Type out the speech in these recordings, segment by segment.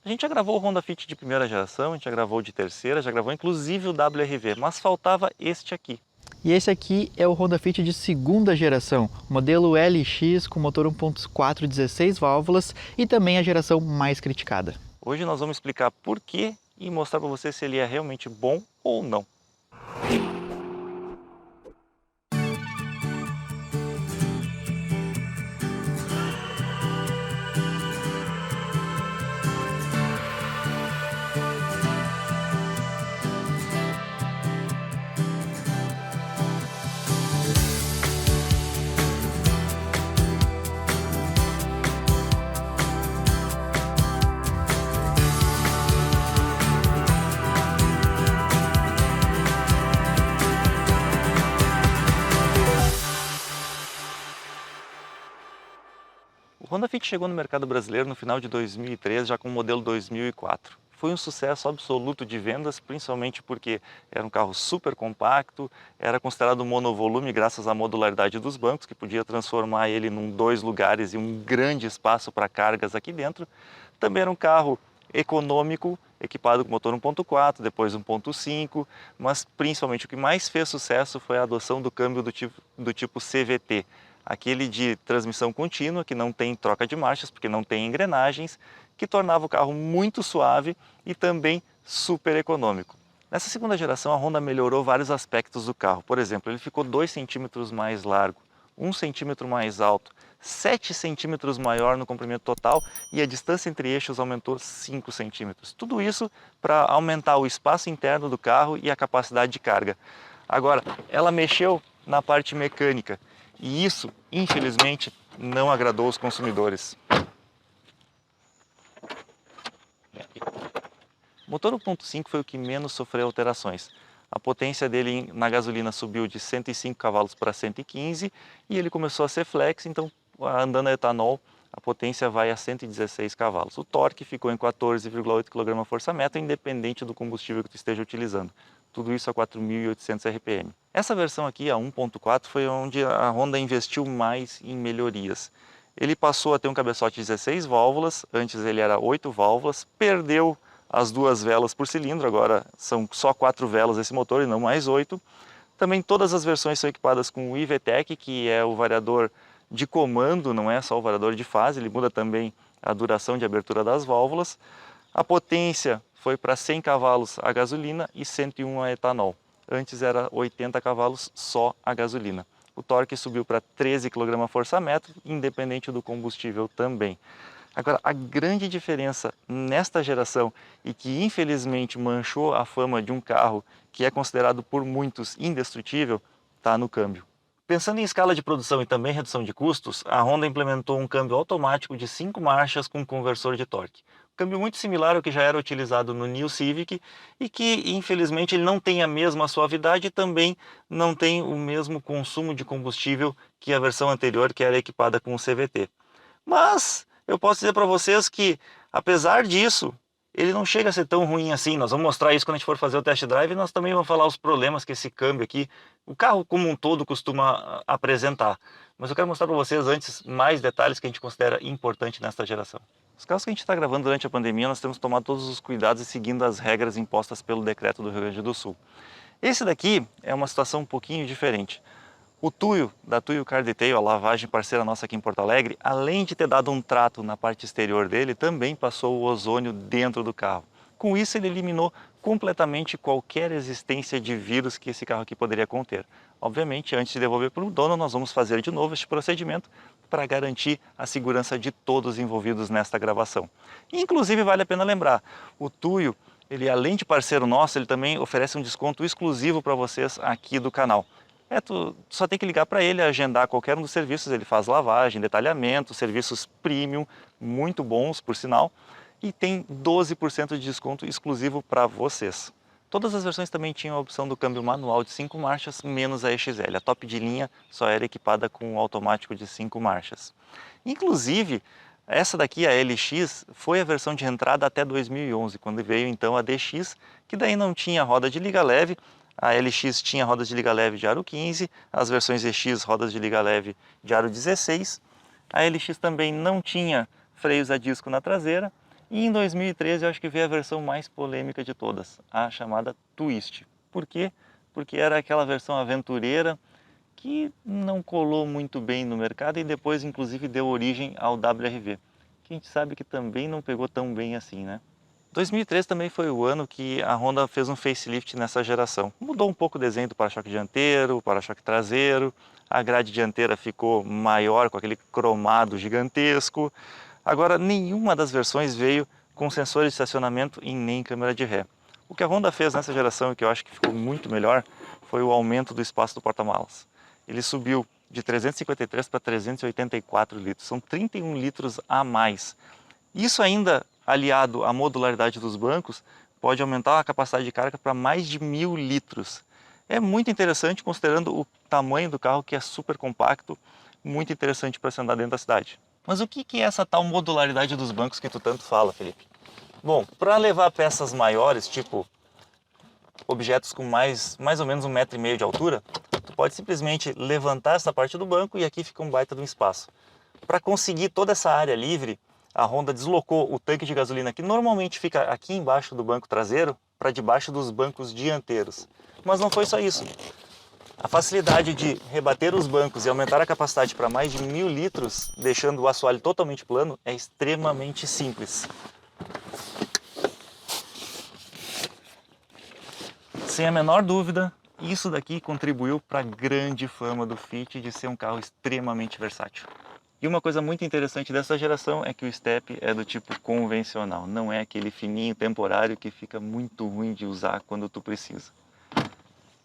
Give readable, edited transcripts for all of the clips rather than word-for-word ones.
A gente já gravou o Honda Fit de primeira geração, a gente já gravou de terceira, já gravou inclusive o WRV, mas faltava este aqui. E esse aqui é o Honda Fit de segunda geração, modelo LX com motor 1.4 16 válvulas e também a geração mais criticada. Hoje nós vamos explicar por quê e mostrar para você se ele é realmente bom ou não. O Honda Fit chegou no mercado brasileiro no final de 2013, já com o modelo 2004. Foi um sucesso absoluto de vendas, principalmente porque era um carro super compacto, era considerado monovolume graças à modularidade dos bancos, que podia transformar ele em 2 lugares e um grande espaço para cargas aqui dentro. Também era um carro econômico, equipado com motor 1.4, depois 1.5, mas principalmente o que mais fez sucesso foi a adoção do câmbio do tipo CVT, aquele de transmissão contínua, que não tem troca de marchas, porque não tem engrenagens, que tornava o carro muito suave e também super econômico. Nessa segunda geração, a Honda melhorou vários aspectos do carro. Por exemplo, ele ficou 2 centímetros mais largo, 1 centímetro mais alto, 7 centímetros maior no comprimento total e a distância entre eixos aumentou 5 centímetros. Tudo isso para aumentar o espaço interno do carro e a capacidade de carga. Agora, ela mexeu na parte mecânica e isso, infelizmente, não agradou os consumidores. O motor 1.5 foi o que menos sofreu alterações. A potência dele na gasolina subiu de 105 cavalos para 115 e ele começou a ser flex, então andando a etanol a potência vai a 116 cavalos. O torque ficou em 14,8 kgfm, independente do combustível que tu esteja utilizando. Tudo isso a 4.800 RPM. Essa versão aqui, a 1.4, foi onde a Honda investiu mais em melhorias. Ele passou a ter um cabeçote de 16 válvulas, antes ele era 8 válvulas, perdeu as 2 velas por cilindro, agora são só 4 velas esse motor e não mais 8. Também todas as versões são equipadas com o IVTEC, que é o variador de comando, não é só o variador de fase, ele muda também a duração de abertura das válvulas. A potência foi para 100 cavalos a gasolina e 101 a etanol. Antes era 80 cavalos só a gasolina. O torque subiu para 13 kgfm, independente do combustível também. Agora, a grande diferença nesta geração e que infelizmente manchou a fama de um carro que é considerado por muitos indestrutível, está no câmbio. Pensando em escala de produção e também redução de custos, a Honda implementou um câmbio automático de 5 marchas com conversor de torque. Um câmbio muito similar ao que já era utilizado no New Civic e que, infelizmente, ele não tem a mesma suavidade e também não tem o mesmo consumo de combustível que a versão anterior, que era equipada com o CVT. Mas eu posso dizer para vocês que, apesar disso, ele não chega a ser tão ruim assim. Nós vamos mostrar isso quando a gente for fazer o test drive e nós também vamos falar os problemas que esse câmbio aqui, o carro como um todo costuma apresentar. Mas eu quero mostrar para vocês antes mais detalhes que a gente considera importante nesta geração. Os carros que a gente está gravando durante a pandemia, nós temos tomado todos os cuidados e seguindo as regras impostas pelo decreto do Rio Grande do Sul. Esse daqui é uma situação um pouquinho diferente. O Tuyo, da Tuyo Car Detail, a lavagem parceira nossa aqui em Porto Alegre, além de ter dado um trato na parte exterior dele, também passou o ozônio dentro do carro. Com isso, ele eliminou completamente qualquer existência de vírus que esse carro aqui poderia conter. Obviamente, antes de devolver para o dono, nós vamos fazer de novo este procedimento para garantir a segurança de todos envolvidos nesta gravação. Inclusive, vale a pena lembrar, o Tuyo, ele além de parceiro nosso, ele também oferece um desconto exclusivo para vocês aqui do canal. Tu só tem que ligar para ele, agendar qualquer um dos serviços, ele faz lavagem, detalhamento, serviços premium, muito bons por sinal, e tem 12% de desconto exclusivo para vocês. Todas as versões também tinham a opção do câmbio manual de 5 marchas, menos a EXL. A top de linha só era equipada com o automático de 5 marchas. Inclusive, essa daqui, a LX, foi a versão de entrada até 2011, quando veio então a DX, que daí não tinha roda de liga leve. A LX tinha rodas de liga leve de aro 15, as versões EX rodas de liga leve de aro 16. A LX também não tinha freios a disco na traseira E em 2013 eu acho que veio a versão mais polêmica de todas, a chamada Twist. Por quê? Porque era aquela versão aventureira que não colou muito bem no mercado e depois inclusive deu origem ao WRV, que a gente sabe que também não pegou tão bem assim, né? 2013 também foi o ano que a Honda fez um facelift nessa geração. Mudou um pouco o desenho do para-choque dianteiro, para-choque traseiro, a grade dianteira ficou maior com aquele cromado gigantesco. Agora, nenhuma das versões veio com sensor de estacionamento e nem câmera de ré. O que a Honda fez nessa geração e que eu acho que ficou muito melhor foi o aumento do espaço do porta-malas. Ele subiu de 353 para 384 litros, são 31 litros a mais. Isso ainda aliado à modularidade dos bancos pode aumentar a capacidade de carga para mais de 1000 litros. É muito interessante considerando o tamanho do carro, que é super compacto, muito interessante para se andar dentro da cidade. Mas o que é essa tal modularidade dos bancos que tu tanto fala, Felipe? Bom, para levar peças maiores, tipo objetos com mais ou menos 1,5 m de altura, tu pode simplesmente levantar essa parte do banco e aqui fica um baita de um espaço. Para conseguir toda essa área livre, a Honda deslocou o tanque de gasolina que normalmente fica aqui embaixo do banco traseiro para debaixo dos bancos dianteiros. Mas não foi só isso. A facilidade de rebater os bancos e aumentar a capacidade para mais de 1000 litros, deixando o assoalho totalmente plano, é extremamente simples. Sem a menor dúvida, isso daqui contribuiu para a grande fama do Fit de ser um carro extremamente versátil. E uma coisa muito interessante dessa geração é que o step é do tipo convencional, não é aquele fininho temporário que fica muito ruim de usar quando tu precisa.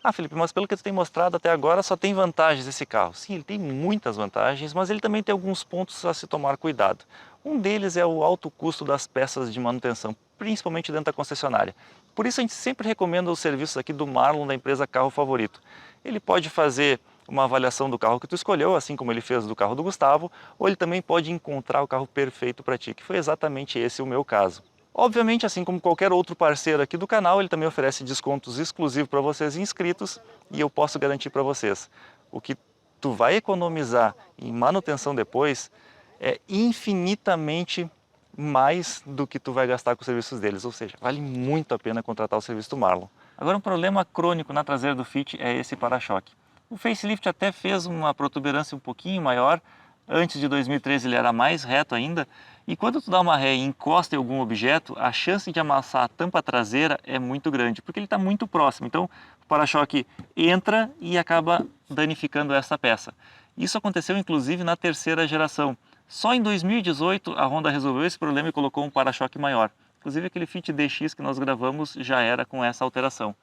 Ah, Felipe, mas pelo que tu tem mostrado até agora só tem vantagens esse carro. Sim, ele tem muitas vantagens, mas ele também tem alguns pontos a se tomar cuidado. Um deles é o alto custo das peças de manutenção, principalmente dentro da concessionária. Por isso a gente sempre recomenda os serviços aqui do Marlon, da empresa Carro Favorito. Ele pode fazer uma avaliação do carro que tu escolheu, assim como ele fez do carro do Gustavo, ou ele também pode encontrar o carro perfeito para ti, que foi exatamente esse o meu caso. Obviamente, assim como qualquer outro parceiro aqui do canal, ele também oferece descontos exclusivos para vocês inscritos e eu posso garantir para vocês, o que tu vai economizar em manutenção depois é infinitamente mais do que tu vai gastar com os serviços deles, ou seja, vale muito a pena contratar o serviço do Marlon. Agora, um problema crônico na traseira do Fit é esse para-choque. O facelift até fez uma protuberância um pouquinho maior, antes de 2013 ele era mais reto ainda, e quando tu dá uma ré e encosta em algum objeto, a chance de amassar a tampa traseira é muito grande, porque ele está muito próximo. Então o para-choque entra e acaba danificando essa peça. Isso aconteceu inclusive na terceira geração. Só em 2018 a Honda resolveu esse problema e colocou um para-choque maior. Inclusive aquele Fit DX que nós gravamos já era com essa alteração.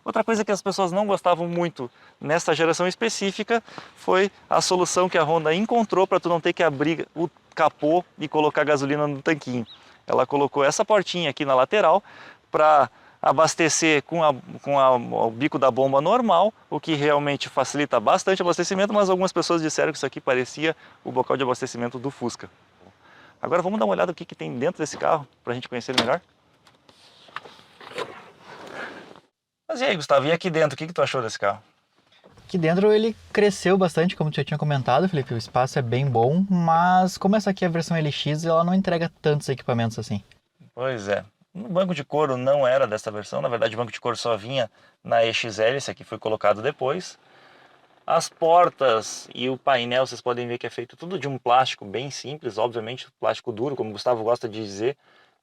Outra coisa que as pessoas não gostavam muito nessa geração específica foi a solução que a Honda encontrou para tu não ter que abrir o capô e colocar gasolina no tanquinho. Ela colocou essa portinha aqui na lateral para abastecer com o bico da bomba normal, o que realmente facilita bastante o abastecimento, mas algumas pessoas disseram que isso aqui parecia o bocal de abastecimento do Fusca. Agora vamos dar uma olhada no que tem dentro desse carro para a gente conhecer ele melhor? Mas e aí, Gustavo, e aqui dentro, o que tu achou desse carro? Aqui dentro ele cresceu bastante, como tu já tinha comentado, Felipe, o espaço é bem bom, mas como essa aqui é a versão LX, ela não entrega tantos equipamentos assim. Pois é, o banco de couro não era dessa versão, na verdade o banco de couro só vinha na EXL, esse aqui foi colocado depois. As portas e o painel, vocês podem ver que é feito tudo de um plástico bem simples, obviamente plástico duro, como o Gustavo gosta de dizer,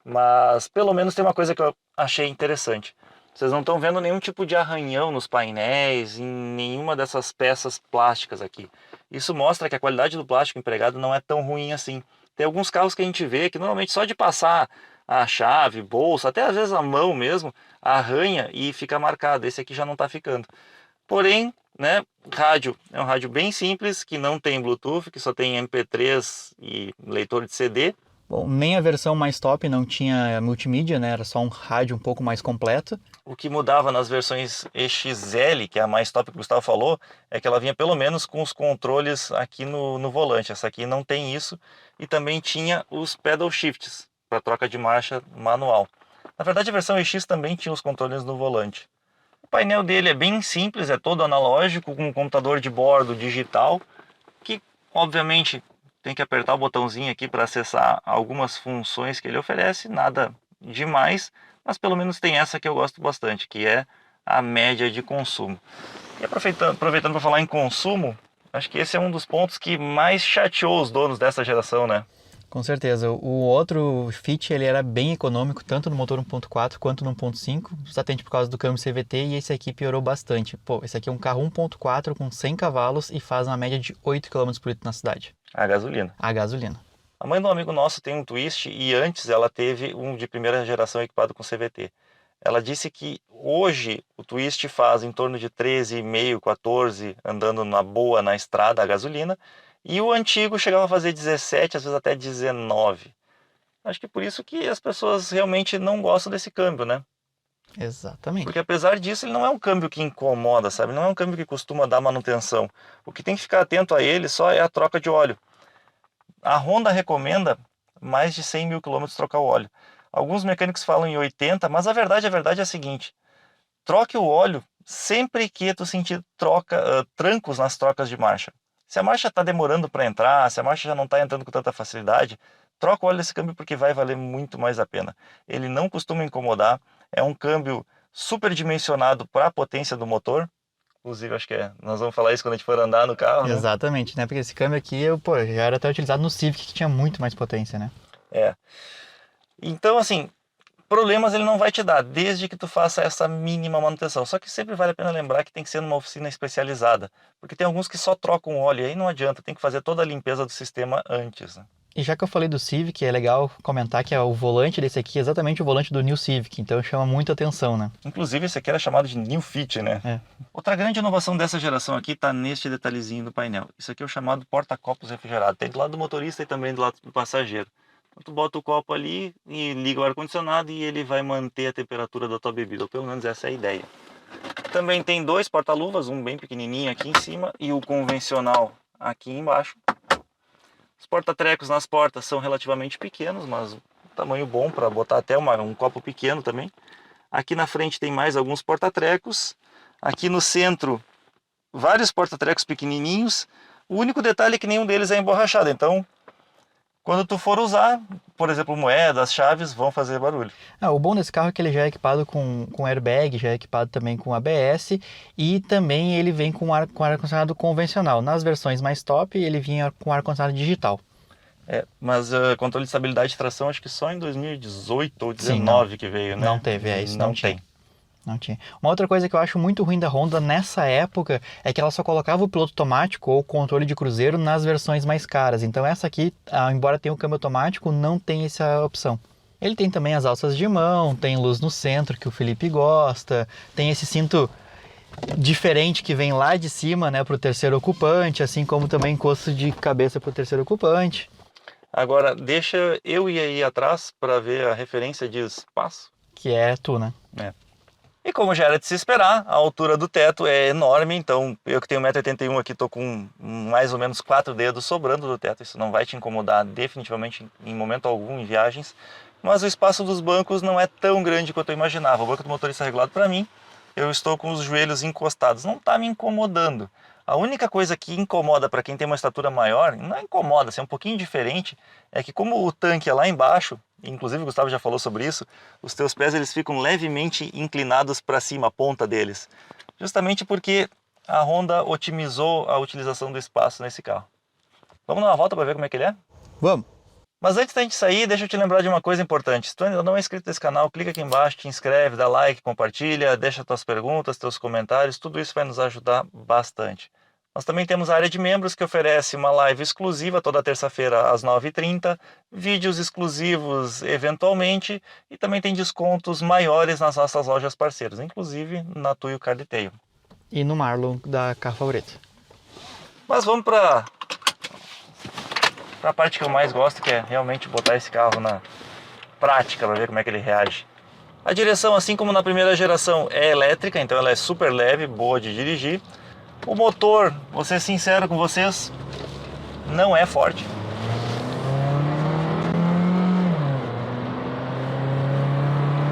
mas pelo menos tem uma coisa que eu achei interessante. Vocês não estão vendo nenhum tipo de arranhão nos painéis, em nenhuma dessas peças plásticas aqui. Isso mostra que a qualidade do plástico empregado não é tão ruim assim. Tem alguns carros que a gente vê que normalmente só de passar a chave, bolsa, até às vezes a mão mesmo, arranha e fica marcado. Esse aqui já não está ficando. Porém, né, rádio é um rádio bem simples, que não tem Bluetooth, que só tem MP3 e leitor de CD. Bom, nem a versão mais top não tinha multimídia, né? Era só um rádio um pouco mais completo. O que mudava nas versões EXL, que é a mais top que o Gustavo falou, é que ela vinha pelo menos com os controles aqui no volante. Essa aqui não tem isso. E também tinha os pedal shifts, para troca de marcha manual. Na verdade, a versão EX também tinha os controles no volante. O painel dele é bem simples, é todo analógico, com um computador de bordo digital, que obviamente tem que apertar o botãozinho aqui para acessar algumas funções que ele oferece, nada demais, mas pelo menos tem essa que eu gosto bastante, que é a média de consumo. E aproveitando para falar em consumo, acho que esse é um dos pontos que mais chateou os donos dessa geração, né? Com certeza. O outro Fit ele era bem econômico, tanto no motor 1.4 quanto no 1.5, exatamente por causa do câmbio CVT, e esse aqui piorou bastante. Pô, esse aqui é um carro 1.4 com 100 cavalos e faz uma média de 8 km por litro na cidade. A gasolina. A gasolina. A mãe de um amigo nosso tem um Twist e antes ela teve um de primeira geração equipado com CVT. Ela disse que hoje o Twist faz em torno de 13,5, 14, andando na boa na estrada a gasolina, e o antigo chegava a fazer 17, às vezes até 19. Acho que por isso que as pessoas realmente não gostam desse câmbio, né? Exatamente. Porque apesar disso, ele não é um câmbio que incomoda, sabe? Não é um câmbio que costuma dar manutenção. O que tem que ficar atento a ele só é a troca de óleo. A Honda recomenda mais de 100 mil quilômetros trocar o óleo. Alguns mecânicos falam em 80, mas a verdade é a seguinte: troque o óleo sempre que tu sentir trancos nas trocas de marcha. Se a marcha está demorando para entrar, se a marcha já não está entrando com tanta facilidade, troca o óleo desse câmbio porque vai valer muito mais a pena. Ele não costuma incomodar, é um câmbio super dimensionado para a potência do motor. Inclusive, acho que nós vamos falar isso quando a gente for andar no carro, né? Exatamente, né? Porque esse câmbio aqui, já era até utilizado no Civic, que tinha muito mais potência, né? É. Então, assim, problemas ele não vai te dar, desde que tu faça essa mínima manutenção. Só que sempre vale a pena lembrar que tem que ser numa oficina especializada, porque tem alguns que só trocam óleo, e aí não adianta, tem que fazer toda a limpeza do sistema antes, né? E já que eu falei do Civic, é legal comentar que o volante desse aqui é exatamente o volante do New Civic, então chama muita atenção, né? Inclusive esse aqui era chamado de New Fit, né? É. Outra grande inovação dessa geração aqui está neste detalhezinho do painel. Isso aqui é o chamado porta-copos refrigerado. Tem do lado do motorista e também do lado do passageiro. Então, tu bota o copo ali e liga o ar-condicionado e ele vai manter a temperatura da tua bebida, ou pelo menos essa é a ideia. Também tem dois porta-luvas, um bem pequenininho aqui em cima e o convencional aqui embaixo. Os porta-trecos nas portas são relativamente pequenos, mas um tamanho bom para botar até um copo pequeno também. Aqui na frente tem mais alguns porta-trecos. Aqui no centro, vários porta-trecos pequenininhos. O único detalhe é que nenhum deles é emborrachado. Então, quando tu for usar, por exemplo, moedas, chaves, vão fazer barulho. O bom desse carro é que ele já é equipado com airbag, já é equipado também com ABS e também ele vem com ar-condicionado convencional. Nas versões mais top, ele vinha com ar-condicionado digital. Mas controle de estabilidade de tração acho que só em 2018 ou 2019 que veio, né? Não teve, isso não tinha. Tem. Não tinha. Uma outra coisa que eu acho muito ruim da Honda nessa época é que ela só colocava o piloto automático ou controle de cruzeiro nas versões mais caras. Então essa aqui, embora tenha o câmbio automático, não tem essa opção. Ele tem também as alças de mão, tem luz no centro que o Felipe gosta, tem esse cinto diferente que vem lá de cima, né, para o terceiro ocupante, assim como também encosto de cabeça para o terceiro ocupante. Agora, deixa eu ir aí atrás para ver a referência de espaço. Que é tu, né? E como já era de se esperar, a altura do teto é enorme, então eu que tenho 1,81 m aqui estou com mais ou menos 4 dedos sobrando do teto, isso não vai te incomodar definitivamente em momento algum em viagens, mas o espaço dos bancos não é tão grande quanto eu imaginava. O banco do motorista é regulado para mim, eu estou com os joelhos encostados, não está me incomodando. A única coisa que incomoda para quem tem uma estatura maior, não incomoda, assim, é um pouquinho diferente, é que como o tanque é lá embaixo, inclusive o Gustavo já falou sobre isso, os teus pés eles ficam levemente inclinados para cima, a ponta deles. Justamente porque a Honda otimizou a utilização do espaço nesse carro. Vamos dar uma volta para ver como é que ele é? Vamos! Mas antes da gente sair, deixa eu te lembrar de uma coisa importante. Se tu ainda não é inscrito nesse canal, clica aqui embaixo, te inscreve, dá like, compartilha, deixa tuas perguntas, teus comentários, tudo isso vai nos ajudar bastante. Nós também temos a área de membros que oferece uma live exclusiva toda terça-feira às 9h30, vídeos exclusivos eventualmente e também tem descontos maiores nas nossas lojas parceiras, inclusive na Tuyo Car Detail. E no Marlon da Carro Favorito. Mas vamos para a parte que eu mais gosto, que é realmente botar esse carro na prática para ver como é que ele reage. A direção, assim como na primeira geração, é elétrica, então ela é super leve, boa de dirigir. O motor, vou ser sincero com vocês, não é forte.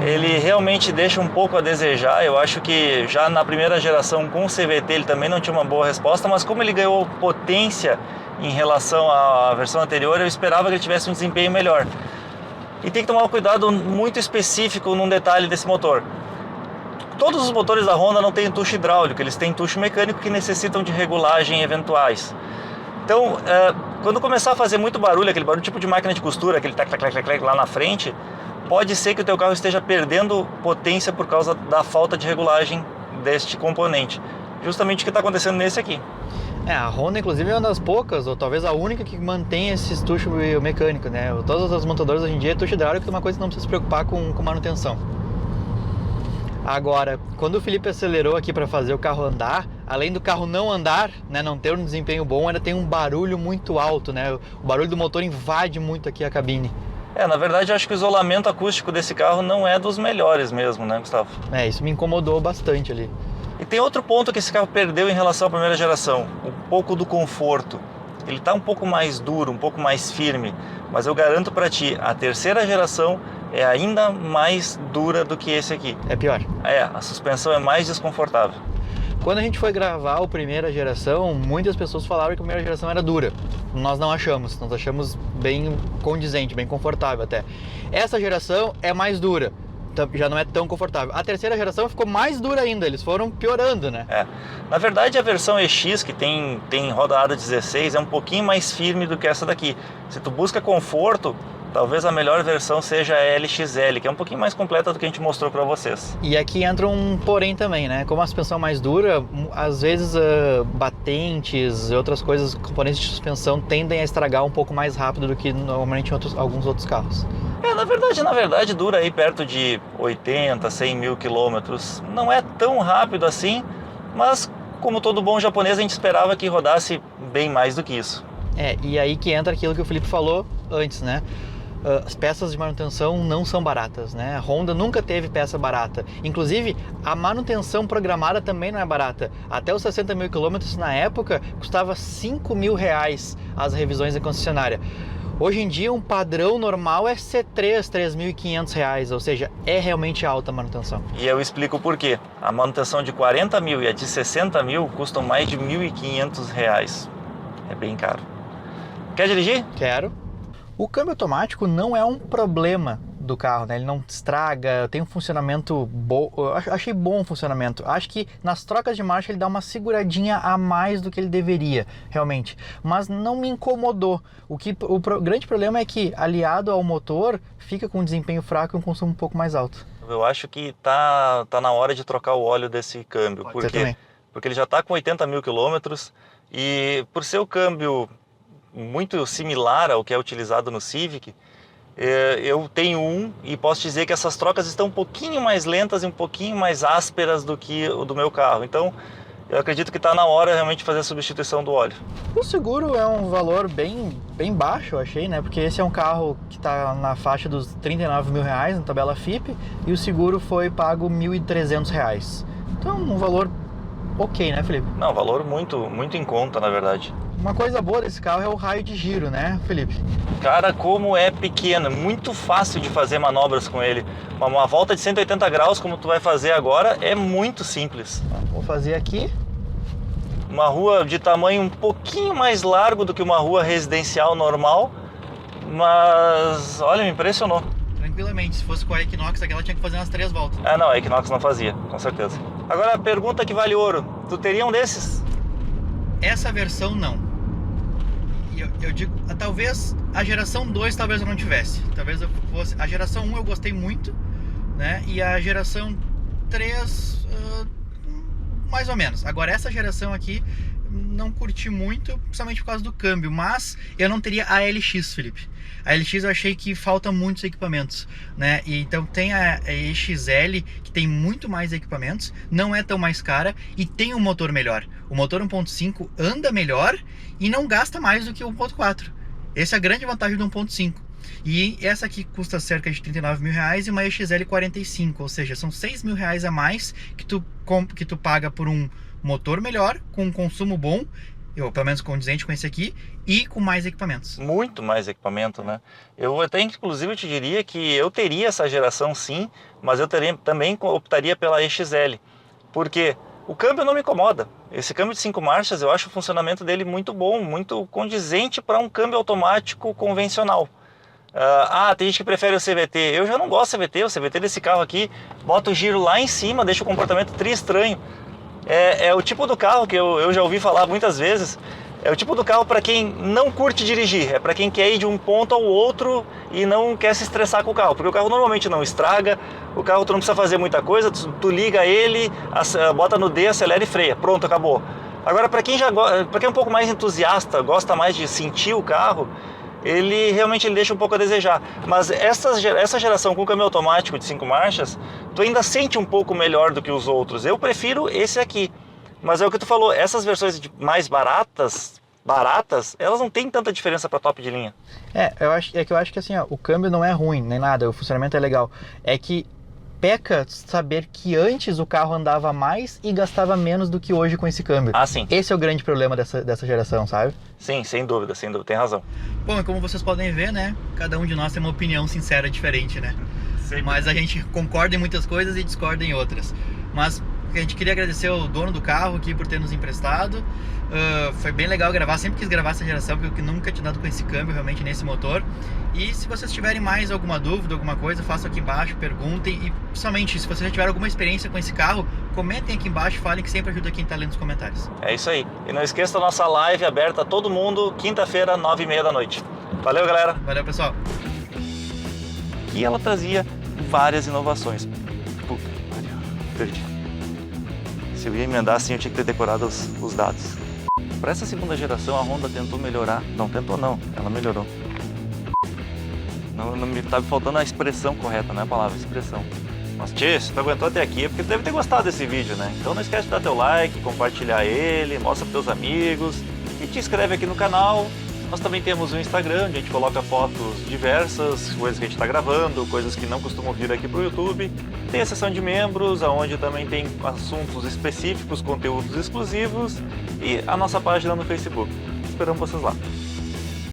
Ele realmente deixa um pouco a desejar. Eu acho que já na primeira geração com o CVT ele também não tinha uma boa resposta, mas como ele ganhou potência em relação à versão anterior, eu esperava que ele tivesse um desempenho melhor. E tem que tomar um cuidado muito específico num detalhe desse motor. Todos os motores da Honda não têm tucho hidráulico, eles têm tucho mecânico que necessitam de regulagem eventuais. Então, quando começar a fazer muito barulho, aquele barulho tipo de máquina de costura, aquele tac, tac, tac, tac, lá na frente, pode ser que o teu carro esteja perdendo potência por causa da falta de regulagem deste componente. Justamente o que está acontecendo nesse aqui. A Honda, inclusive, é uma das poucas, ou talvez a única que mantém esse tucho mecânico, né? Todas as montadoras hoje em dia é tucho hidráulico, que é uma coisa que não precisa se preocupar com manutenção. Agora, quando o Felipe acelerou aqui para fazer o carro andar, além do carro não andar, né, não ter um desempenho bom, ainda tem um barulho muito alto, né? O barulho do motor invade muito aqui a cabine. Na verdade, eu acho que o isolamento acústico desse carro não é dos melhores mesmo, né, Gustavo? Isso me incomodou bastante ali. E tem outro ponto que esse carro perdeu em relação à primeira geração, um pouco do conforto. Ele está um pouco mais duro, um pouco mais firme, mas eu garanto para ti, a terceira geração é ainda mais dura do que esse aqui. É pior. A suspensão é mais desconfortável. Quando a gente foi gravar o primeira geração, muitas pessoas falaram que a primeira geração era dura. Nós não achamos, nós achamos bem condizente, bem confortável até. Essa geração é mais dura, já não é tão confortável. A terceira geração ficou mais dura ainda, eles foram piorando, né? Na verdade, a versão EX, que tem rodada 16, é um pouquinho mais firme do que essa daqui. Se tu busca conforto, talvez a melhor versão seja a LXL, que é um pouquinho mais completa do que a gente mostrou para vocês. E aqui entra um porém também, né? Como a suspensão é mais dura, às vezes batentes e outras coisas, componentes de suspensão, tendem a estragar um pouco mais rápido do que normalmente em alguns outros carros. Na verdade dura aí perto de 80, 100 mil quilômetros. Não é tão rápido assim, mas como todo bom japonês, a gente esperava que rodasse bem mais do que isso. E aí que entra aquilo que o Felipe falou antes, né? As peças de manutenção não são baratas, né? A Honda nunca teve peça barata. Inclusive, a manutenção programada também não é barata. Até os 60 mil quilômetros na época, custava 5 mil reais as revisões da concessionária. Hoje em dia, um padrão normal é C3, 3.500 reais, ou seja, é realmente alta a manutenção. E eu explico por quê. A manutenção de 40 mil e a de 60 mil custam mais de 1.500 reais. É bem caro. Quer dirigir? Quero. O câmbio automático não é um problema do carro, né? Ele não estraga, tem um funcionamento bom. Eu achei bom o funcionamento. Acho que nas trocas de marcha ele dá uma seguradinha a mais do que ele deveria, realmente. Mas não me incomodou. O grande problema é que, aliado ao motor, fica com um desempenho fraco e um consumo um pouco mais alto. Eu acho que tá na hora de trocar o óleo desse câmbio. Pode ser também. Porque ele já está com 80 mil quilômetros e por ser o câmbio muito similar ao que é utilizado no Civic, eu tenho um e posso dizer que essas trocas estão um pouquinho mais lentas e um pouquinho mais ásperas do que o do meu carro. Então, eu acredito que está na hora realmente de fazer a substituição do óleo. O seguro é um valor bem baixo, eu achei, né? Porque esse é um carro que está na faixa dos 39 mil reais na tabela FIPE e o seguro foi pago 1.300 reais. Então, um valor ok, né, Felipe? Não, valor muito, muito em conta, na verdade. Uma coisa boa desse carro é o raio de giro, né, Felipe? Cara, como é pequeno, muito fácil de fazer manobras com ele. Uma volta de 180 graus, como tu vai fazer agora, é muito simples. Vou fazer aqui. Uma rua de tamanho um pouquinho mais largo do que uma rua residencial normal, mas, olha, me impressionou. Tranquilamente, se fosse com a Equinox, aquela tinha que fazer umas 3 voltas. Não, a Equinox não fazia, com certeza. Agora, a pergunta que vale ouro, tu teria um desses? Essa versão não. Eu digo, talvez a geração 2 talvez eu não tivesse. Talvez eu fosse. A geração 1 eu gostei muito, né? E a geração 3 mais ou menos. Agora essa geração aqui não curti muito, principalmente por causa do câmbio, mas eu não teria a LX, Felipe. A LX eu achei que falta muitos equipamentos, né? E então tem a EXL, que tem muito mais equipamentos, não é tão mais cara e tem um motor melhor. O motor 1.5 anda melhor e não gasta mais do que o 1.4. Essa é a grande vantagem do 1.5. E essa aqui custa cerca de 39 mil reais e uma EXL 45, ou seja, são 6 mil reais a mais que tu paga por um motor melhor, com um consumo bom, ou pelo menos condizente com esse aqui, e com mais equipamentos. Muito mais equipamento, né? Eu até, inclusive, te diria que eu teria essa geração sim, mas eu também optaria pela EXL. Por quê? O câmbio não me incomoda. Esse câmbio de 5 marchas, eu acho o funcionamento dele muito bom, muito condizente para um câmbio automático convencional. Tem gente que prefere o CVT. Eu já não gosto do CVT. O CVT desse carro aqui bota o giro lá em cima, deixa o comportamento estranho. É o tipo do carro que eu já ouvi falar muitas vezes. É o tipo do carro para quem não curte dirigir, é para quem quer ir de um ponto ao outro e não quer se estressar com o carro, porque o carro normalmente não estraga, o carro tu não precisa fazer muita coisa, tu liga ele, bota no D, acelera e freia, pronto, acabou. Agora para quem é um pouco mais entusiasta, gosta mais de sentir o carro, ele realmente deixa um pouco a desejar. Mas essa geração com câmbio automático de 5 marchas, tu ainda sente um pouco melhor do que os outros. Eu prefiro esse aqui. Mas é o que tu falou, essas versões mais baratas, elas não tem tanta diferença para top de linha. Eu acho que assim, ó, o câmbio não é ruim, nem nada, o funcionamento é legal. É que peca saber que antes o carro andava mais e gastava menos do que hoje com esse câmbio. Sim. Esse é o grande problema dessa geração, sabe? Sim, sem dúvida, tem razão. Bom, e como vocês podem ver, né, cada um de nós tem uma opinião sincera diferente, né? Sempre. Mas a gente concorda em muitas coisas e discorda em outras. Mas a gente queria agradecer ao dono do carro aqui por ter nos emprestado. Foi bem legal gravar, sempre quis gravar essa geração, porque eu nunca tinha dado com esse câmbio realmente nesse motor. E se vocês tiverem mais alguma dúvida, alguma coisa, façam aqui embaixo, perguntem. E principalmente, se vocês já tiveram alguma experiência com esse carro, comentem aqui embaixo, falem, que sempre ajuda quem tá lendo os comentários. É isso aí. E não esqueça da nossa live aberta a todo mundo, quinta-feira, 9h30 da noite. Valeu, galera! Valeu, pessoal! E ela trazia várias inovações. Puta, perdi. Se eu ia emendar assim, eu tinha que ter decorado os dados. Para essa segunda geração, a Honda tentou melhorar. Não tentou não, ela melhorou. Não me estava faltando a expressão correta, não é a palavra, expressão. Mas tchê, se tu aguentou até aqui é porque tu deve ter gostado desse vídeo, né? Então não esquece de dar teu like, compartilhar ele, mostra para teus amigos e te inscreve aqui no canal. Nós também temos um Instagram, onde a gente coloca fotos diversas, coisas que a gente está gravando, coisas que não costumam vir aqui para o YouTube. Tem a seção de membros, onde também tem assuntos específicos, conteúdos exclusivos e a nossa página no Facebook. Esperamos vocês lá.